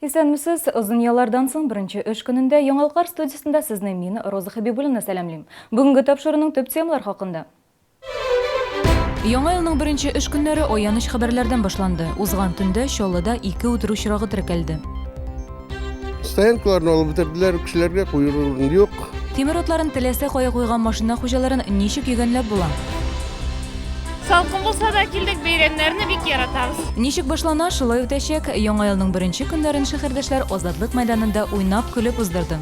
Исәнмесез, озын яллардан соң бірінші үш күнінде Яңалқар студиясында сезне мин Роза Хабибуллина сәламлим. Бүгінгі тапшырының төп темалар хакында. Яңа елның бірінші үш көннәре аяныч хәбәрләрдән башланды. Узган төндә Чаллыда 2 үтерү очрагы теркәлде. Стоянкаларны алып бетерделәр, кешеләргә куер урын юк. Тимер атларын теләсә кая куйган машина хуҗаларын ничек йөгәнләп була? Салкын булса да килдек, бәйрәмнәрне бик яратабыз. Ничек башлана, шулай үтәчәк. Яңа елның беренче көннәрен шәһәрдәшләр Азатлык мәйданында уйнап көлеп уздырды.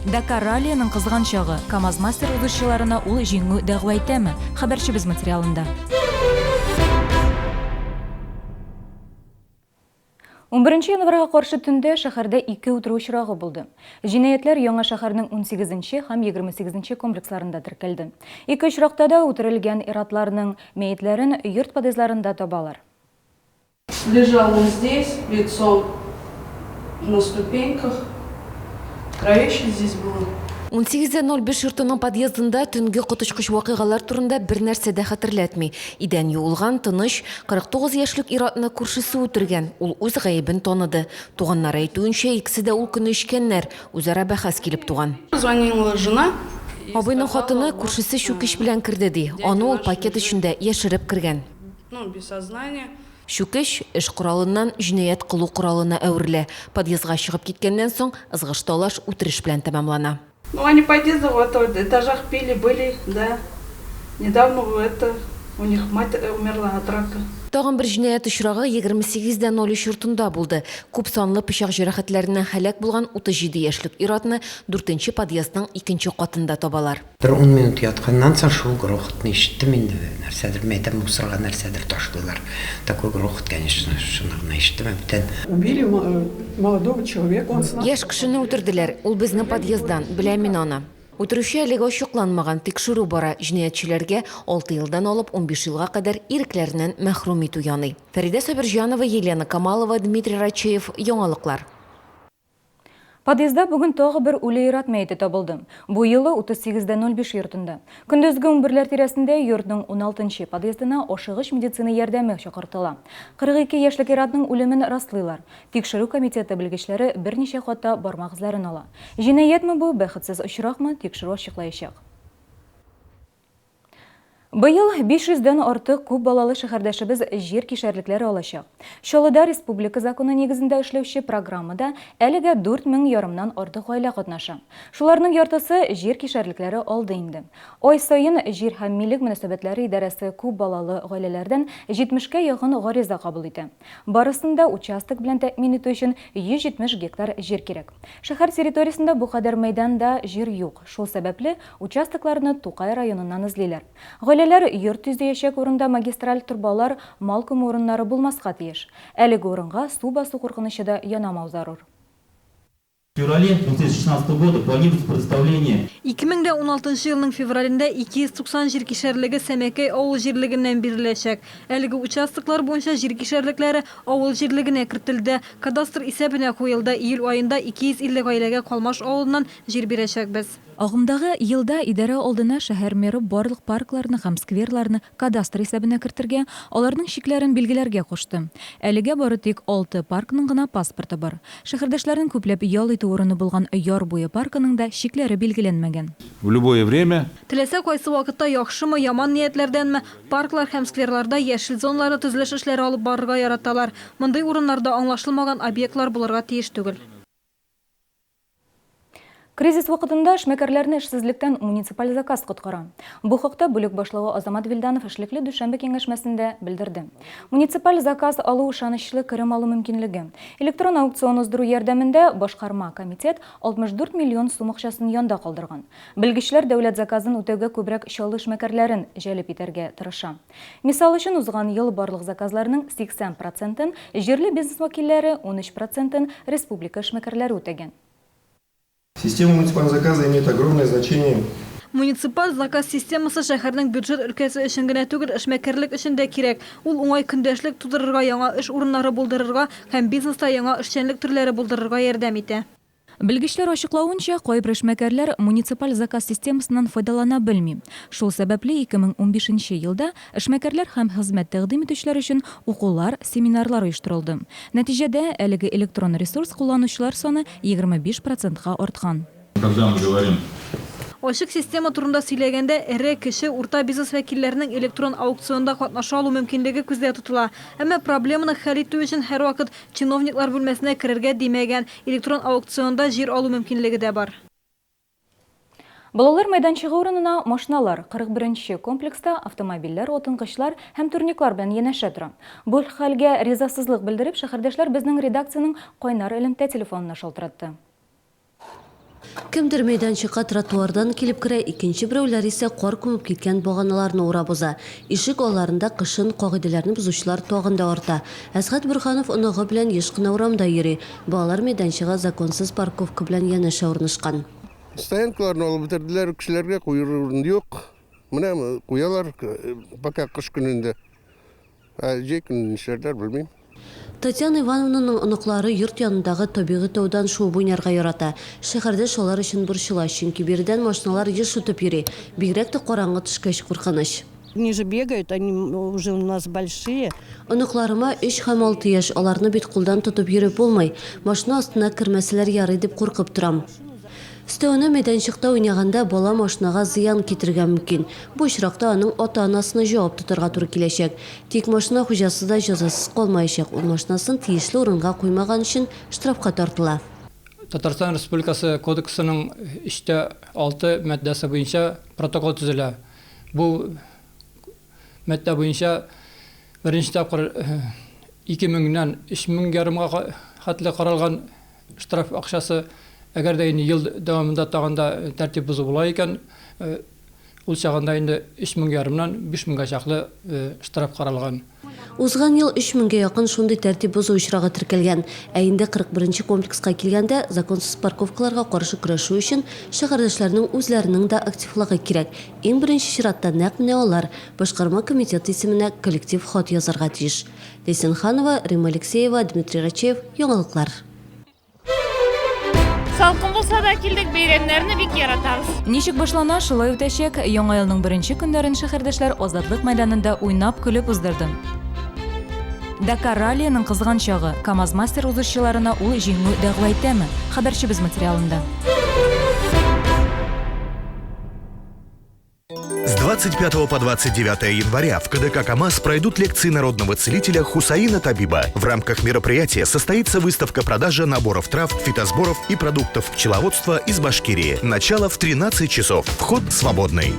Дакар раллиының кызган чагы. КамАЗ мастер узышчыларына ул җиңү дәгъва итәме? Хәбәрчебез материалында. 11 январга каршы төндә шәһәрдә 2 үтерү очрагы булды. Җинаятьләр Яңа шәһәрнең 18-нче һәм 28-нче комплексларында теркәлде. 2 очракта да үтерелгән иратларның мәетләрен йорт подъездларында табалар. Лежал он здесь, лицом на ступеньках. Кровище здесь было. 18:05 йортының подъездында түнге коточкыч вакыйгалар турында бер нәрсә дә хәтерләтми. Идән юылган тыныч 49 яшьлек иратны күршесе үтергән. Ул үз гаебен таныды. Туганнары әйтүенчә, икесе дә ул көне эчкәннәр. Үзара бәхәс килеп туган. Звонила жена. Абыйның хатыны күршесе чүкеш белән керде ди. Аны ул пакет эчендә яшереп кергән. Ну, без сознания. Чүкеш эш коралыннан җинаять кылу коралына әверелә. Подъездга чыгып киткәннән соң ызгыш талаш үтереш белән тәмамлана. Ну, они подъезды в этажах пили, были, да. Недавно у них мать умерла от рака. Тагын бер җинаять очрагы 28:03 йортында булды. Күп санлы пычак җәрәхәтләреннән һәлак булган 37 яшьлек иратны 4-нче подъездның 2-нче катында табалар. Бір 10 минут ятканнан соң шул грохотны ишеттем инде. Нәрсәдер мәйтәм мусорга нәрсәдер ташлыйлар. Такой грохот, конечно, шуны ишеттем бүтән. Убили молодого человека. Яшь кешене үтерделәр. Ул безнең подъезддан, беләм мин аны. Үтерүче әлегә ачыкланмаган, тикшерү бара. Җинаятьчеләргә 6 елдан алып 15 елга кадәр ирекләреннән мәхрүм итү яный. Фәридә Сабирҗанова, Елена Камалова, Дмитрий Рачеев, Яңалыклар. Подъездда бүген тагы бер үле ират мәете табылды. Бу юлы 38:05 йортында. Көндезге 11ләр тирәсендә йортның 16-нчы подъездына ашыгыч медицина ярдәме чакыртыла. 42 яшьлек иратның үлемен раслыйлар. Тикшерү комитеты белгечләре берничә хата бармак изләрен ала. Җинаятьме бу, бәхетсез очракмы, тикшерү ачыклаячак. Быел 500-дән артык күп балалы шәһәрдәшебез җир кишәрлекләре алачак. Чаллыда республика законы нигезендә эшләүче программада әлегә 4000 ярымнан артык гаилә катнаша. Шуларның яртысы җир кишәрлекләре алды инде. Ай саен җир һәм милек мөнәсәбәтләре идарәсе күп балалы гаиләләрдән 70-кә якын гариза кабул итә. Барысында участок белән тәэмин итү өчен 170 гектар җир кирәк. Шәһәр территориясендә бу кадәр мәйданда җир юк. Шул сәбәпле участокларны Тукай районыннан эзлиләр. Гаиләләр йорт төзү яшәк урында магистраль турбалар, мал күмү урыннары булмаска тиеш. Әлеге урынга су басу куркынычы да янамау зарур. В феврале 2016 года планируется предоставление. 2016 елның февралендә 290 җир кишәрлеге Сәмәкәй авыл җирлегеннән биреләчәк. Әлеге участоклар буенча җир кишәрлекләре авыл җирлегенә кертелде. Кадастр исәбенә куелды. Июль айында 250 гаиләгә Калмаш авылыннан җир бирәчәкбез. Агымдагы елда идарә алдына шәһәр мэры барлык паркларны һәм скверларны кадастр исәбенә кертергә, аларның шикләрен билгеләргә кушты. Әлегә бары тик 6 паркның гына паспорты бар. Шәһәрдәшләрнең күпләп ял итү урыны булган Яр буе паркының да шикләре билгеләнмәгән. В любое время Теләсә кайсы вакытта яхшымы, яман ниятләрдәнме, парклар һәм скверларда яшел зоналары төзелеш эшләре алып барырга яраталар. Мондый урыннарда аңлашылмаган объектлар булырга тиеш түгел. Кризис вакытында эшмәкәрләрне эшсезлектән муниципаль заказ коткара. Бу хакта бүлек башлыгы Азамат Вилданов эшлекле дүшәмбе киңәшмәсендә белдерде. Муниципаль заказ алу ышанычлы керем алу мөмкинлеге. Электрон аукцион уздыру ярдәмендә башкарма комитет 64 миллион сум акчасын янда калдырган. Белгечләр дәүләт заказын үтәүгә күбрәк чаллы эшмәкәрләрен җәлеп итәргә тырыша. Мисал өчен узган ел барлык заказларның 80%-ын җирле бизнес вәкилләре, 13%-ын республика эшмәкәрләре үтәгән. Система муниципального заказа имеет огромное значение. Муниципаль заказ системасы шәһәрнең бюджет өлкәсе өчен генә түгел, эшмәкәрлек өчен дә кирәк. Ул уңай көндәшлек тудырырга, яңа эш урыннары булдырырга һәм бизнеста яңа эшчәнлек төрләре булдырырга ярдәм итә. Белгечләр ачыклавынча, кайбер эшмәкәрләр муниципаль заказ системасыннан файдалана белми. Шул сәбәпле 2015 елда эшмәкәрләр һәм хезмәт тәкъдим итүчеләр өчен укулар, семинарлар оештырылды. Нәтиҗәдә әлеге электрон ресурс кулланучылар саны 25%-га арткан. Когда мы говорим Ачык система турында сөйләгәндә, эре кеше, урта бизнес вәкилләренең электрон аукционда катнаша алу мөмкинлеге күздә тотыла. Әмма проблеманы хәл итү өчен һәрвакыт чиновниклар бүлмәсенә керергә димәгән, электрон аукционда җир алу мөмкинлеге дә бар. Балалар мәйданчыгы урынына машиналар 41-нче комплекста автомобильләр, отынкычлар һәм турниклар белән янәшә тора. Бу хәлгә ризасызлык белдереп, шәһәрдәшләр безнең редакциянең кайнар элемтә телефонына шалтыратты. Кемдер мәйданчыкка тротуардан килеп керә, икенче берәүләр исә кар күмеп киткән баганаларны урап уза. Ишек аларында кышын кагыйдәләрне бузучылар тагын да арта. Әсгать Бурханов оныгы белән еш кына урамда йөри. Балалар мәйданчыгы законсыз парковка белән янәшә урнашкан. Стоянкаларны алып бетерделәр, кешеләргә куер урын юк. Менә куялар пока кыш көнендә. Җәй көнне эшләрләр, белмим. Татьяна Ивановнаның оныклары йорт янындагы табигый таудан шуып уйнарга ярата. Шәһәрдә шулар өчен борчыла, чөнки биредән машиналар еш үтеп йөри. Бигрәк тә караңгы төшкәч куркыныч. Они же бегают, они уже у нас большие. Оныкларыма 3 һәм 6 яшь, аларны бит кулдан тотып йөреп булмый. Машина астына кермәселәр ярый дип куркып торам. Өстәвенә мәйданчыкта уйнаганда бала машинага зыян китергә мөмкин. Бу очракта аның ата-анасына җавап тотарга туры киләчәк. Тик машина хуҗасы да җәзасыз калмаячак. Ул машинасын тиешле урынга куймаган өчен штрафка тартыла. Татарстан Республикасы кодексының 6 маддәсе буенча протокол төзелә. Бу мадда буенча беренче тапкыр 2000-нән 3000 хәтле каралган штраф акчасы әгәр дә ел дәвамында тагында тәртип бузу була икән, ул чагында инде 3000-нан 5000-га чаклы штраф каралган. Узган ел 3000-га якын шундый тәртип бузу очрагы теркәлгән. Ә инде 41-нче комплекска килгәндә законсыз парковкаларга каршы көрәшү өчен шәһәрдәшләрнең үзләренең дә активлыгы кирәк. Иң беренче чиратта нәкъ менә алар башкарма комитеты исеменә коллектив хат язарга тиеш. Лесенханова, Рима Алексеева, Дмитрий Рачев, яңалыклар. Салкын булса да килдек, бәйрәмнәрне бик яратабыз. Ничек башлана, шулай үтәчәк. Яңа елның беренче көннәрен шәһәрдәшләр Азатлык мәйданында уйнап көлеп уздырды. Dakar Rally'ның кызган чагы. КамАЗ мастер узышчыларына ул җиңү дәгъва итәме? Хәбәрчебез материалында. С 25 по 29 января в КДК КамАЗ пройдут лекции народного целителя Хусаина Табиба. В рамках мероприятия состоится выставка-продажа наборов трав, фитосборов и продуктов пчеловодства из Башкирии. Начало в 13 часов. Вход свободный.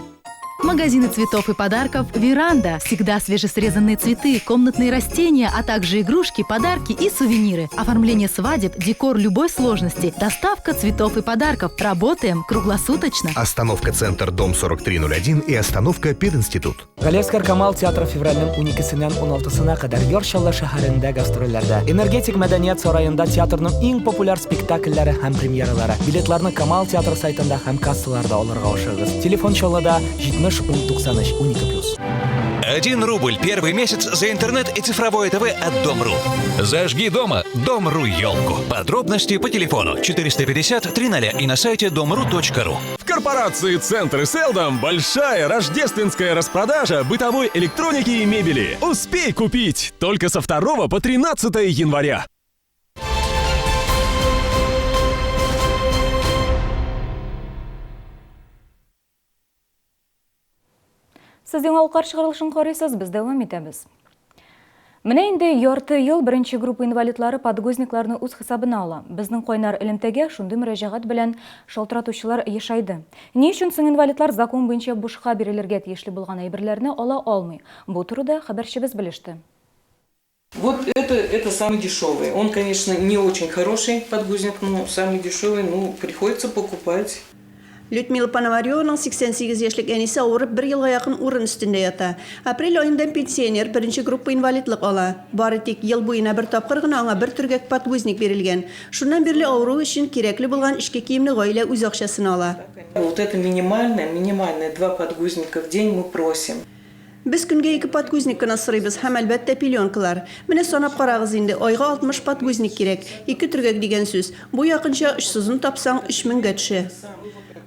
Магазины цветов и подарков «Веранда». Всегда свежесрезанные цветы, комнатные растения, а также игрушки, подарки и сувениры. Оформление свадеб, декор любой сложности. Доставка цветов и подарков. Работаем круглосуточно. Остановка «Центр», дом 4301 и остановка «Пединститут». Галевскар Камал театры февральның 12-сеннән 16-сына кадәр Йоршалла шәһәрендә гастрольләрдә. Энергетик мәдәният сараенда театрның иң популяр спектакльләре һәм премьералары. Билетларны Камал театры сайтында һәм кассаларда алырга ашыгыз. Телефон чаллыда 70 193 12+. 1 рубль первый месяц за интернет и цифровое ТВ от Дом.ру. Зажги дома Дом.ру елку. Подробности по телефону 450 300 и на сайте dom.ru.ru. В корпорации «Центр» и «Селдом» большая рождественская распродажа бытовой электроники и мебели. Успей купить только со 2 по 13 января. Сез яңалыклар чыгарылышын карыйсыз, біз дәвам итәбез. Менә инде ярты ел беренче группа инвалидлары подгузникларны үз хисабына ала. Безнең кайнар элемтәгә шундый мөрәҗәгать белән шалтыратучылар яшайды. Ни өчен соң инвалидлар закон буенча бушка бирелергә тиешле булган әйберләрне ала алмый? Бу турыда хәбәрчебез белеште. Вот это самый дешевый. Он, конечно, не очень хороший подгузник, но самый дешевый, приходится покупать. Людмила Пономарёваның 88 яшьлек әнисе авырып 1 елга якын урын өстендә ята. Апрель аенда пенсионер беренче группа инвалидлык ала. Бары тик ел буена бер тапкыр гына аңа бер төргәк подгузник бирелгән. Шуннан бирле авыру өчен кирәкле булган эшкә киемне гаилә үз акчасын ала. Вот это минимальное 2 подгузника в день мы просим. Biz күнгә 2 подгузник кына сорыйбыз һәм әлбәттә пленкалар. Менә санап карагыз инде, айга 60 подгузник кирәк. 2 төргәк дигән сүз. Бу якынча 300-ын тапсаң 3000-гә төшә.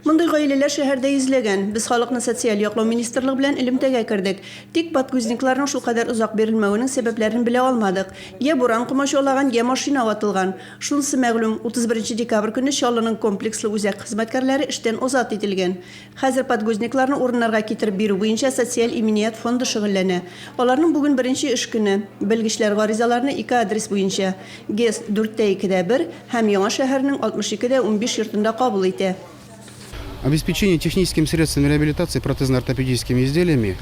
Мондай гаиләләр шәһәрдә йөзләгән. Без халыкны социаль яклау министрлыгы белән элемтәгә кердек. Тик подгузникларның шул кадәр узак бирелмәвенең сәбәпләрен белә алмадык. Я буран комачаулаган, я машина ватылган. Шунысы мәгълүм, 31 декабрь көнне Чаллының комплекслы үзәк хезмәткәрләре эштән азат ителгән. Хәзер подгузникларны урыннарга китереп бирү буенча социаль иминiyat фонды шөгыльләнә. Аларның бүген беренче эш көне. Белгечләр гаризаларны 2 адрес буенча ГЕС 4-2-1 һәм Яңа шәһәрнең 62-15 йортында кабул итә. Обеспечение техническими средствами реабилитации протезно-ортопедическими изделиями.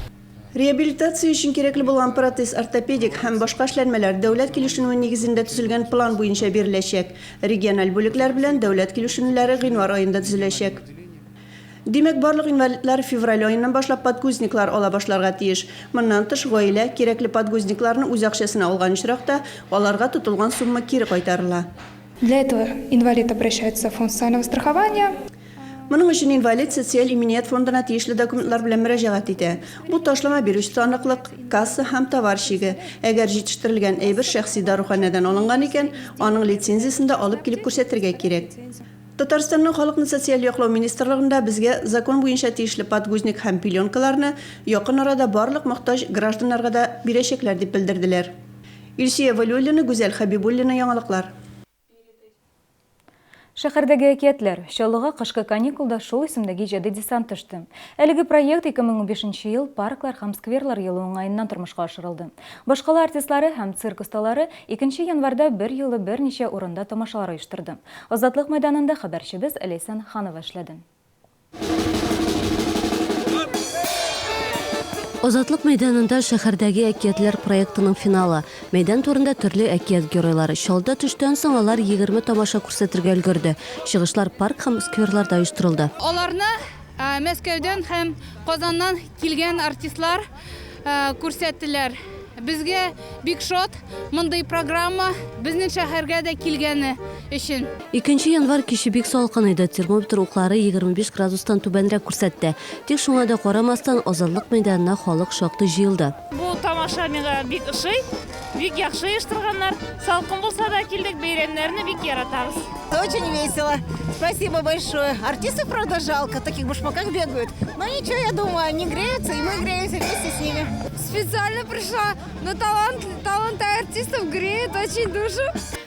Реабилитация өчен кирәкле булган протез, ортопедик һәм башка эшләнмәләр дәүләт килешүне нигезендә төзелгән план буенча биреләчәк. Региональ бүлекләр белән дәүләт килешүләре гыйнвар аенда төзеләчәк. Димәк, барлык инвалидлар февраль аеннан башлап подгузниклар ала башларга тиеш. Моннан тыш гаилә кирәкле подгузникларны үз акчасына алган очракта аларга тотылган сумма кире кайтарыла. Для этого инвалид обращается в фонд социального страхования. Моның өчен инвалид социаль иминiyat фондына тиешле документлар белән мөрәҗәгать итә. Бу ташлама бирүче таныклык, касса һәм товар шиге. Әгәр җитештерелгән әйбер шәхси даруханәдән алынган икән, аның лицензиясен дә алып килеп күрсәтергә кирәк. Татарстанның халыкны социаль яклау министрлыгында безгә закон буенча тиешле подгузник һәм пленкаларны якын арада барлык мохтаҗ гражданнарга да бирәчәкләр дип белдерделәр. Илсия Валиуллина, Гүзәл Хәбибуллина, яңалыклар. Шәһәрдәге әкиятләр, Чаллыга кышкы каникулда шул исемдәге иҗади десант төште. Әлеге проект 2015 ел парклар һәм скверлар елы уңаеннан тормышка ашырылды. Башкала артистлары һәм цирк осталары 2 январда бер юлы берничә урында тамашалар оештырды. Азатлык мәйданында хәбәрчебез Ләйсән Ханова эшләде. Азатлык мәйданында шәһәрдәге әкиятләр проектының финалы. Мәйдан турында төрле әкият геройлары. Шалда төштән соң алар 20 тамаша күрсәтергә өлгерде. Чыгышлар парк һәм скверларда оештырылды. Аларны Мәскәүдән һәм Казаннан килгән артистлар күрсәттеләр. Безгә бик шат мондай программа безнең шәһәргә дә килгәне өчен. 2 январь киче бик салкын иде. Термометр уклары 25 градустан түбәнрәк күрсәтте. Тик шуңа да карамастан Азатлык мәйданына халык шактый җыелды. Бу тамаша миңа бик ошый. Бик яхшы оештырганнар. Салкын булса да килдек, бәйрәмнәрне бик яратабыз. Очень весело. Спасибо большое. Артистов, правда, жалко, таких башмаках бегают. Но ничего, я думаю, они греются, и мы греемся вместе с ними. Специально пришла, но талант артистов греет очень душу.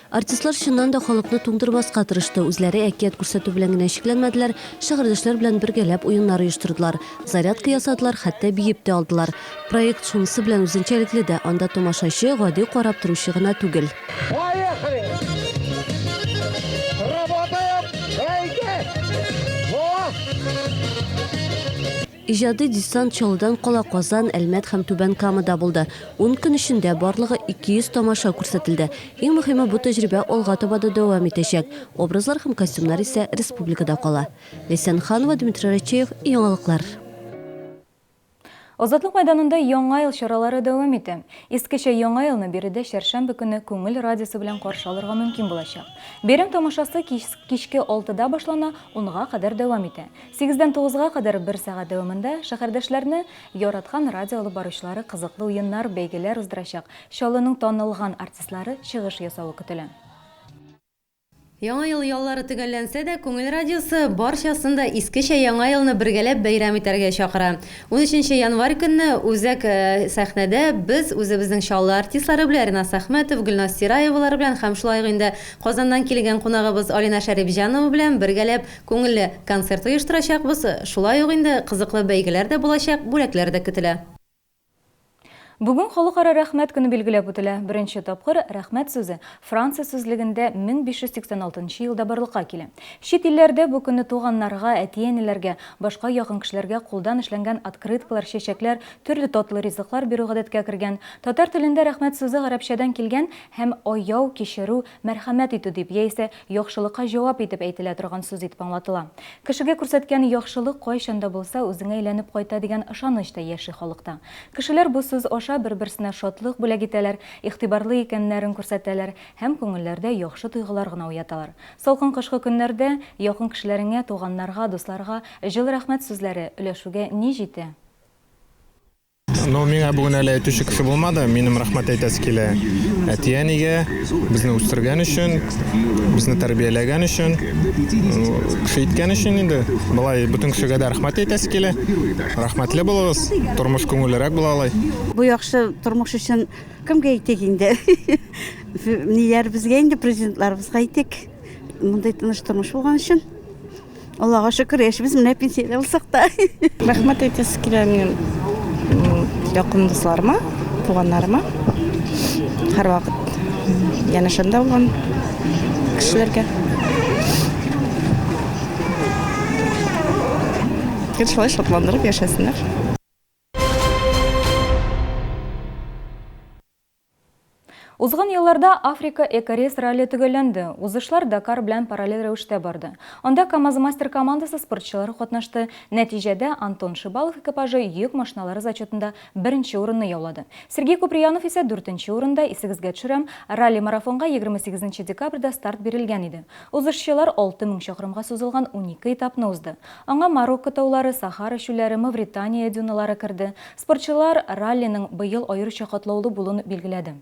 Артистлар чыннан да халыкны туңдырмаска тырышты. Үзләре әкият күрсәтү белән генә шикләнмәделәр, шәһәрдәшләр белән бергәләп уеннар оештырдылар. Зарядка ясадылар, хәтта биеп тә алдылар. Проект шунысы белән үзенчәлекле дә, анда тамашачы гади карап торучы гына түгел. Поехали! Работаем! Иҗади десант Чаллыдан Кала, Казан, Әлмәт һәм Түбән Камада булды. 10 көн эчендә барлыгы 200 тамаша күрсәтелде. Иң мөһиме, бу тәҗрибә алга таба да дәвам итәчәк. Образлар һәм костюмнар исә республикада кала. Ләйсән Ханова, Дмитрий Рачеев, яңалыклар. Азатлык мәйданында яңа ел чаралары дәвам итә. Искечә яңа елны биредә шәршәмбе көне күңел радиосы белән каршы алырга мөмкин булачак. Бәйрәм тамашасы кичке 6-да башлана, 10-га кадәр дәвам итә. 8-дән 9-га кадәр 1 сәгать дәвамында шәһәрдәшләрне яраткан радио алып баручылары кызыклы уеннар, бәйгеләр уздырачак. Чаллының танылган артистлары чыгыш ясавы көтелә. Яңа ел яллары төгәлләнсә дә, күңел радиосы барчасында искечә яңа елны бергәләп бәйрәм итәргә чакыра. 13 январь көнне үзәк сәхнәдә без үзебезнең Чаллы артистлары белән Ринас Әхмәтов, Гөлназ Сираевалар белән һәм шулай инде Казаннан килгән кунагыбыз Алина Шәрипҗанова белән бергәләп күңелле концерт оештырачакбыз. Шулай ук инде кызыклы бәйгеләр дә булачак, бүләкләр дә көтелә. Бүген халыкара рәхмәт көне билгеләп үтелә. Беренче тапкыр рәхмәт сүзе Франция сүзлегендә 1586 елда барлыкка килә. Чит илләрдә бу көнне туганнарга, әти-әниләргә, башка якын кешеләргә кулдан эшләнгән открыткалар, чәчәкләр, төрле татлы ризыклар бирү гадәткә кергән. Татар телендә рәхмәт сүзе гарәпчәдән килгән һәм аяу, кичерү, мәрхәмәт итү дип яисә яхшылыкка җавап итеп әйтелә торган сүз итеп аңлатыла. Кешегә күрсәткән яхшылык кайчанда булса үзеңә әйләнеп кайта дигән ышаныч та яши халыкта. Кешеләр бу сүз бер-берсенә шатлык бүләк итәләр, игътибарлы икәннәрен күрсәтәләр һәм күңелләрдә яхшы тойгылар гына уяталар. Салкын кышкы көннәрдә якын кешеләреңә, туганнарга, дусларга җылы рәхмәт сүзләре өләшүгә ни җитә? Но миңа бүгін әлі әйтуші кіші болмады, менің рахмат айтасы келе. Әтияниге, бізні өстірген үшін, бізні тәрбиелеген үшін, кіші еткен үшін енді. Бұлай бүтін кішіге де рахмат айтасы келе. Рахматлы болыңыз, тұрмыш көңілірек болалай. Бұл яқшы тұрмыш үшін кімге айтек енді? Нелер бізге енді президентларымызға айтек. Мұндай тыныш тұрмыш болған үшін. Аллаға шүкір, біз міне пенсия алсақ та. Рахмат айтасы келе мен жақындыларыма, туғандарыма. Har vaqt yanashanda bo'lgan kishilarga kelishib shodlantirib yashasınlar. Узган елларда Африка экорейс ралли түгелленді. Узышлар Дакар белән параллель рәвештә барды. Онда КамАЗ-Мастер командасы спортчылары катнашты. Нәтиҗәдә Антон Шибалов экипажы йөк машиналары зачетында 1-нче урынны яулады. Сергей Куприянов исә 4-нче урында. Исегезгә төшерәм, ралли-марафонга 28 декабрьдә старт бирелгән иде. Узышчылар 6000 чакрымга сузылган 12 этапны узды. Аңа Марокко таулары, Сахара чүлләре, Мавритания дюналары керде. Спортчылар раллиның быел аеруча катлаулы булуын билгеләде.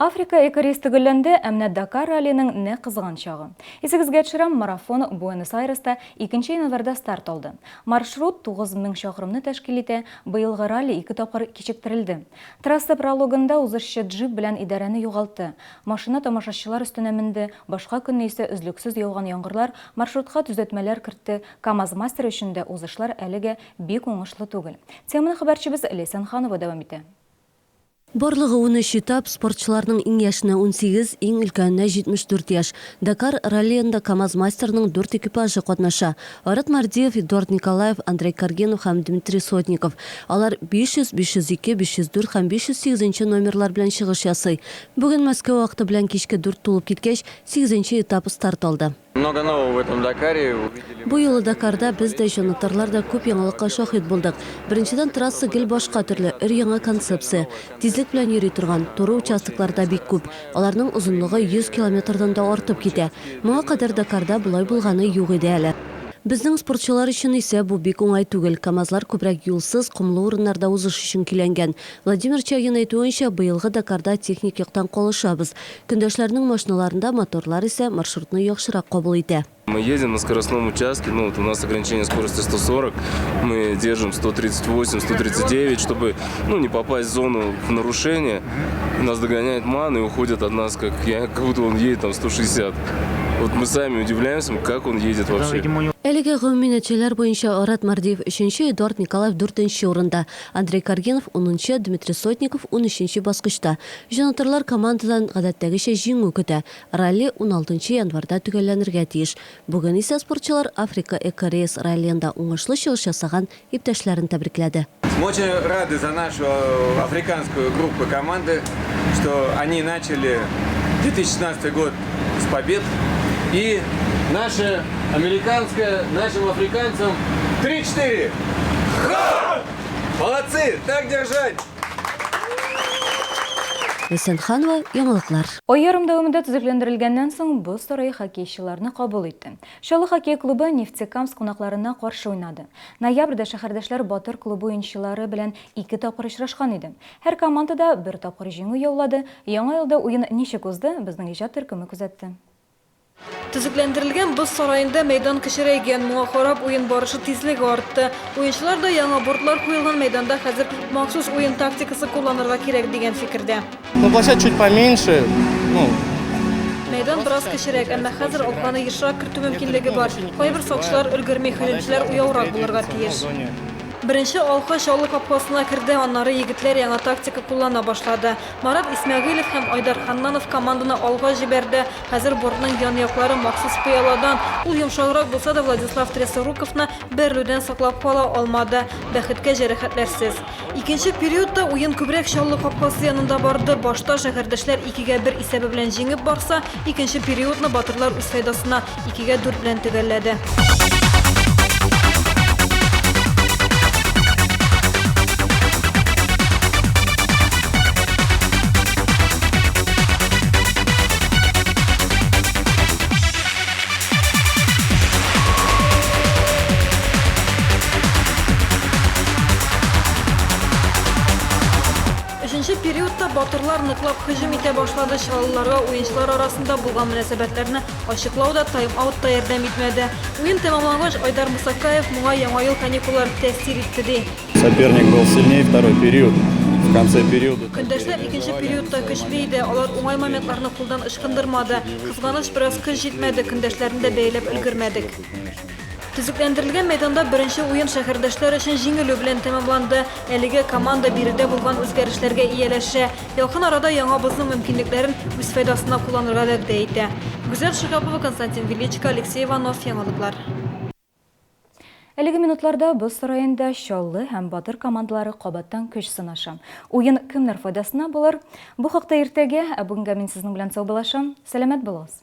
Африка экорейс түгелленде, әмнә Дакар раллиның не кызган чагы. Исегезгә төшерәм, марафон Буэнос-Айреста 2 январьда старт алды. Маршрут 9000 чакрымны тәшкил итә, быелгы ралли 2 тапкыр кичектерелде. Трасса прологында узышчы джип белән идарәне югалтты. Машина тамашачылар өстенә менде, башка көнне исә өзлексез яуган яңгырлар маршрутка төзәтмәләр кертте. КамАЗ-Мастер өчен дә узышлар әлегә бик уңышлы түгел. Теманы хәбәрчебез Лейсан Ханова дәвам итә. Барлығы 13 этап, спортчыларның иң яшына 18, иң өлкәненә 74 яш. Дакар раллиында КамАЗ-Мастерның 4 экипажы катнаша. Арат Мардиев, Эдуард Николаев, Андрей Каргинов һәм Дмитрий Сотников. Алар 500, 502, 504 һәм 508 номерлар белән чыгыш ясый. Бүген Мәскәү вакыты белән кичке 4 тулып киткәч, 8-нче этап старт алды. Много нового в этом Дакаре. Бу юлы Дакарда без дә җанатарларда күп яңалыкка шаһит булдык. Беренчедән трасса гел башка төрле, яңа концепция. Тизлек белән йөри торган, туры участокларда бик күп. Аларның озынлыгы 100 километрдан да артып китә. Моңа кадәр Дакарда булай булганы юк иде әле. Безнең спортчылар өчен исә бу бик уңай түгел. КамАЗлар күбрәк юлсыз, кумлы урыннарда узыш өчен киләнгән. Владимир Чагин әйтүенчә, быелгы Дакарда техник яктан калышабыз. Көндәшләрнең машиналарында моторлар исә маршрутны яхшырак кабул итә. Мы едем на скоростном участке, у нас ограничение скорости 140, мы держим 138, 139, чтобы не попасть в зону нарушения. Нас догоняет МАН и уходит от нас, как будто он едет там 160. Вот мы сами удивляемся, как он едет вообще. Әлеге гомуми нәтиҗәләр буенча Арат Мардиев 3-нче, Эдуард Николаев 4-нче урында, Андрей Каргинов 10-нче, Дмитрий Сотников 13-нче баскычта. Җанатарлар командадан гадәттәгечә җиңү көтә. Ралли 16 январьда төгәлләнергә тиеш. Бүген исә спортчылар Африка экорейс раллиында уңышлы чыгыш ясаган иптәшләрен тәбрикләде. Мы очень рады за нашу африканскую группу команды, что они начали 2016 год с побед. И наша американская, нашим африканцам 3-4. Молодцы, так держать! Лейсан Ханова, яңалыклар. Ой ярым дәвамында төзекләндерелгәннән соң Боз сарае хоккейчыларны кабул итте. Шалы хоккей клубы Нефтекамск кунакларына каршы уйнады. Ноябрьдә шәһәрдәшләр Батыр клубы уенчылары белән 2 тапкыр очрашкан иде. Һәр командада 1 тапкыр җиңү яулады. Яңа елда уен ничек узды? Безнең иҗат төркеме күзәтте. Төзекләндерелгән Боз сараенда мәйдан кечерәйгән, моңа карап уен барышы тизлеге артты. Уенчылар да яңа бортлар куелган мәйданда хәзер махсус уен тактикасы кулланырга кирәк дигән фикердә. Площадь чуть поменьше, Мәйдан бераз кечерәк, әмма хәзер алканы ешрак кертү мөмкинлеге бар. Кайбер сакчылар өлгерми, хәлимчеләр уяурак булырга тиеш. Беренче алка Шалы капкасына керде, аннары егетләр яңа тактика куллана башлады. Марат Исмәгыйлев һәм Айдар Ханнанов команданы алга җибәрде. Хәзер бортның ян-яклары махсус пыяладан. Ул йомшаграк булса да Владислав Тресоруковны берлүдән саклап кала алмады. Бәхеткә җәрәхәтләрсез. Икенче периодта уен күбрәк Шалы капкасы янында барды. Башта шәһәрдәшләр 2-1 исәбе белән җиңеп барса, икенче периодны батырлар үз файдасына 2-4 белән төгәлләде. Командалар ныклап һөҗүм итә башлады. Чаллыларга уенчылар арасында булган мөнәсәбәтләрне ачыклауда тайм-аутта ярдәм итмәде. Уен тәмамлангач Айдар Мусакаев моңа яңа ел каникуллары тәэсир итте ди. Соперник был сильнее второй период. В конце периода... Көндәшләр икенче периодта көчле иде. Алар уңай моментларны кулдан ышкындырмады. Кызганыч бераз көч җитмәде. Көндәшләрне дә бәйләп өлгермәдек. Төзекләндерелгән мәйданда беренче уен шәһәрдәшләр өчен җиңелү белән тәмамланды. Әлеге команда биредә булган үзгәрешләргә ияләшә. Якын арада яңабызның мөмкинлекләрен үз файдасына кулланырга вәгъдә итә. Гүзәл Шихапова, Константин Величко, Алексей Иванов, яңалыклар. Әлеге минутларда Боз сарайында Чаллы һәм Батыр командалары кабаттан көч сынаша. Уен кемнәр файдасына булыр? Бу хакта иртәгә, бүгенгә мин сезнең белән саубуллашам. Сәламәт булыгыз.